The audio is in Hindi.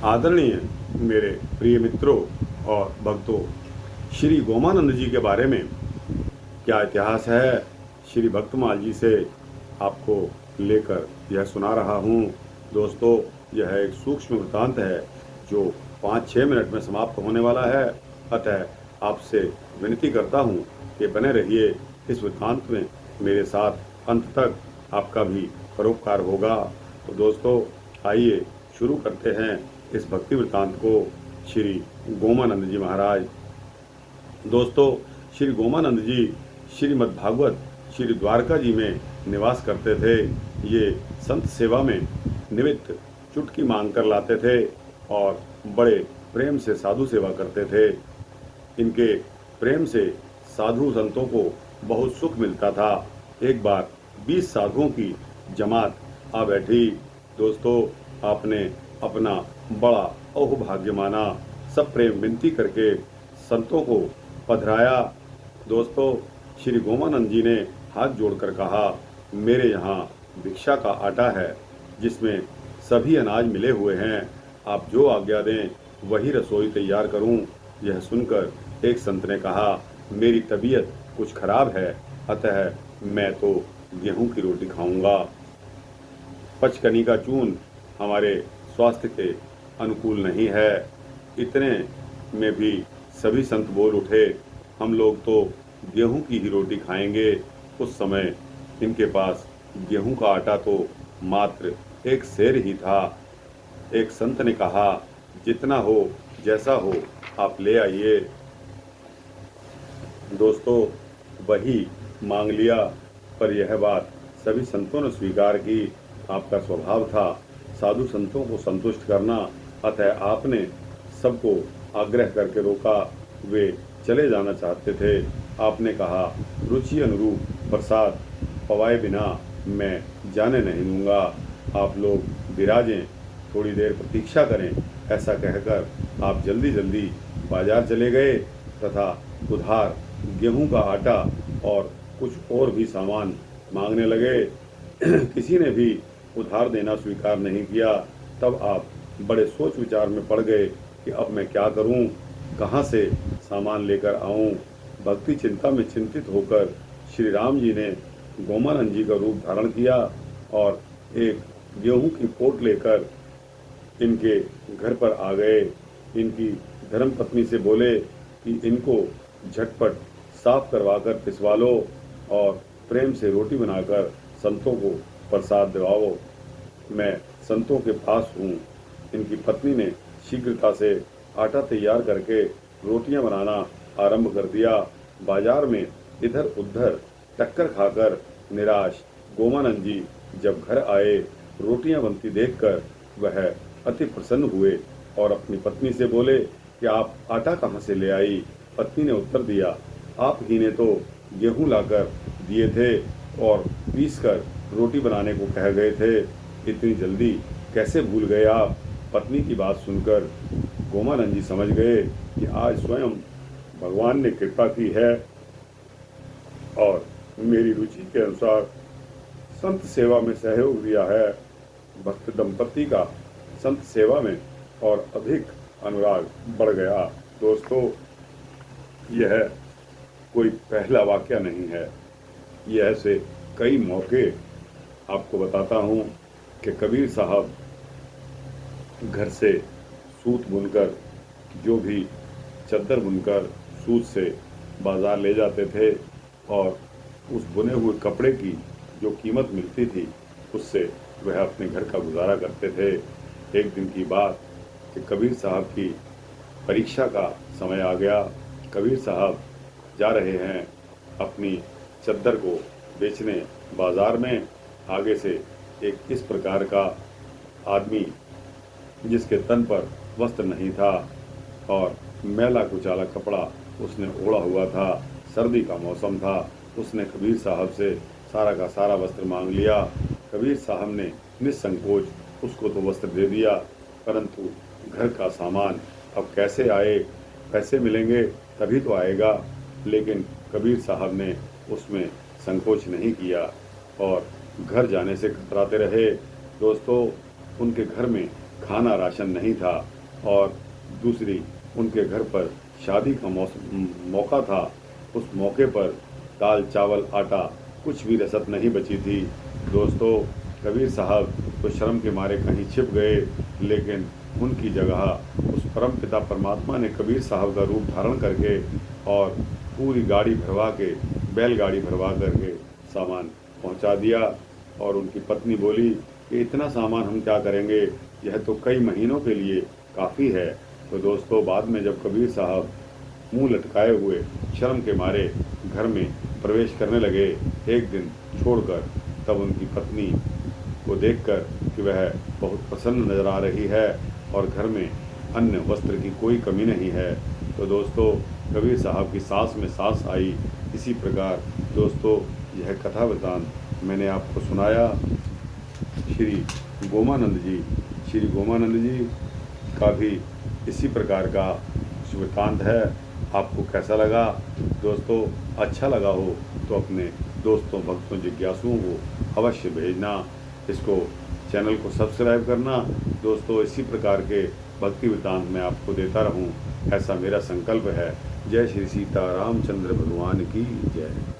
आदरणीय मेरे प्रिय मित्रों और भक्तों, श्री गोमानंद जी के बारे में क्या इतिहास है, श्री भक्तमाल जी से आपको लेकर यह सुना रहा हूँ। दोस्तों, यह एक सूक्ष्म वृत्तांत है जो 5-6 मिनट में समाप्त होने वाला है। अतः आपसे विनती करता हूँ कि बने रहिए इस वृत्तांत में मेरे साथ, अंत तक आपका भी परोपकार होगा। तो दोस्तों, आइए शुरू करते हैं इस भक्ति वृत्तांत को। श्री गोमानंद जी महाराज। दोस्तों, श्री गोमानंद जी श्रीमद् भागवत श्री द्वारका जी में निवास करते थे। ये संत सेवा में निमित्त चुटकी मांग कर लाते थे और बड़े प्रेम से साधु सेवा करते थे। इनके प्रेम से साधु संतों को बहुत सुख मिलता था। एक बार 20 साधुओं की जमात आ बैठी। दोस्तों, आपने अपना बड़ा अहोभाग्य माना, सब प्रेम विनती करके संतों को पधराया। दोस्तों, श्री गोमानंद जी ने हाथ जोड़कर कहा, मेरे यहाँ भिक्षा का आटा है जिसमें सभी अनाज मिले हुए हैं। आप जो आज्ञा दें वही रसोई तैयार करूं। यह सुनकर एक संत ने कहा, मेरी तबीयत कुछ खराब है, अतः मैं तो गेहूं की रोटी खाऊंगा। पचकनी का चून हमारे स्वास्थ्य के अनुकूल नहीं है। इतने में भी सभी संत बोल उठे, हम लोग तो गेहूं की ही रोटी खाएंगे। उस समय इनके पास गेहूं का आटा तो मात्र एक सेर ही था। एक संत ने कहा, जितना हो जैसा हो आप ले आइए। दोस्तों, वही मांग लिया, पर यह बात सभी संतों ने स्वीकार की। आपका स्वभाव था साधु संतों को संतुष्ट करना, अतः आपने सबको आग्रह करके रोका। वे चले जाना चाहते थे। आपने कहा, रुचि अनुरूप प्रसाद पवाए बिना मैं जाने नहीं दूंगा। आप लोग विराजें, थोड़ी देर प्रतीक्षा करें। ऐसा कहकर आप जल्दी जल्दी बाजार चले गए तथा उधार गेहूं का आटा और कुछ और भी सामान मांगने लगे। किसी ने भी उधार देना स्वीकार नहीं किया। तब आप बड़े सोच विचार में पड़ गए कि अब मैं क्या करूं, कहां से सामान लेकर आऊं। भक्ति चिंता में चिंतित होकर श्री राम जी ने गोमानंद जी का रूप धारण किया और एक गेहूं की पोट लेकर इनके घर पर आ गए। इनकी धर्मपत्नी से बोले कि इनको झटपट साफ करवाकर पिसवा लो और प्रेम से रोटी बनाकर संतों को प्रसाद दिलाओ। मैं संतों के पास हूँ। इनकी पत्नी ने शीघ्रता से आटा तैयार करके रोटियां बनाना आरंभ कर दिया। बाजार में इधर उधर टक्कर खाकर निराश गोमानंद जी जब घर आए, रोटियां बनती देखकर वह अति प्रसन्न हुए और अपनी पत्नी से बोले कि आप आटा कहाँ से ले आई। पत्नी ने उत्तर दिया, आप ही ने तो गेहूं लाकर दिए थे और पीस कर रोटी बनाने को कह गए थे। इतनी जल्दी कैसे भूल गए आप। पत्नी की बात सुनकर गोमानंद जी समझ गए कि आज स्वयं भगवान ने कृपा की है और मेरी रुचि के अनुसार संत सेवा में सहयोग दिया है। भक्त दंपति का संत सेवा में और अधिक अनुराग बढ़ गया। दोस्तों, यह कोई पहला वाकया नहीं है। यह से कई मौके आपको बताता हूँ कि कबीर साहब घर से सूत बुनकर, जो भी चद्दर बुनकर सूत से बाजार ले जाते थे और उस बुने हुए कपड़े की जो कीमत मिलती थी उससे वह अपने घर का गुजारा करते थे। एक दिन की बात कि कबीर साहब की परीक्षा का समय आ गया। कबीर साहब जा रहे हैं अपनी चद्दर को बेचने बाजार में। आगे से एक इस प्रकार का आदमी जिसके तन पर वस्त्र नहीं था और मैला कुचाला कपड़ा उसने ओढ़ा हुआ था, सर्दी का मौसम था। उसने कबीर साहब से सारा का सारा वस्त्र मांग लिया। कबीर साहब ने निसंकोच उसको तो वस्त्र दे दिया, परंतु घर का सामान अब कैसे आए, पैसे मिलेंगे तभी तो आएगा। लेकिन कबीर साहब ने उसमें संकोच नहीं किया और घर जाने से कतराते रहे। दोस्तों, उनके घर में खाना राशन नहीं था और दूसरी उनके घर पर शादी का मौका था। उस मौके पर दाल चावल आटा कुछ भी रसद नहीं बची थी। दोस्तों, कबीर साहब तो शर्म के मारे कहीं छिप गए, लेकिन उनकी जगह उस परम पिता परमात्मा ने कबीर साहब का रूप धारण करके और पूरी गाड़ी भरवा के, बैलगाड़ी भरवा करके सामान पहुंचा दिया। और उनकी पत्नी बोली कि इतना सामान हम क्या करेंगे, यह तो कई महीनों के लिए काफ़ी है। तो दोस्तों, बाद में जब कबीर साहब मुंह लटकाए हुए शर्म के मारे घर में प्रवेश करने लगे एक दिन छोड़कर, तब उनकी पत्नी को देखकर कि वह बहुत प्रसन्न नजर आ रही है और घर में अन्न वस्त्र की कोई कमी नहीं है, तो दोस्तों कबीर साहब की सांस में सांस आई। इसी प्रकार दोस्तों, यह कथा वृतांत मैंने आपको सुनाया। श्री गोमानंद जी श्री गोमानंद जी का भी इसी प्रकार का कुछ वृतांत है। आपको कैसा लगा दोस्तों? अच्छा लगा हो तो अपने दोस्तों, भक्तों, जिज्ञासुओं को अवश्य भेजना। इसको चैनल को सब्सक्राइब करना। दोस्तों, इसी प्रकार के भक्ति वृतांत मैं आपको देता रहूं, ऐसा मेरा संकल्प है। जय श्री सीता रामचंद्र भगवान की जय।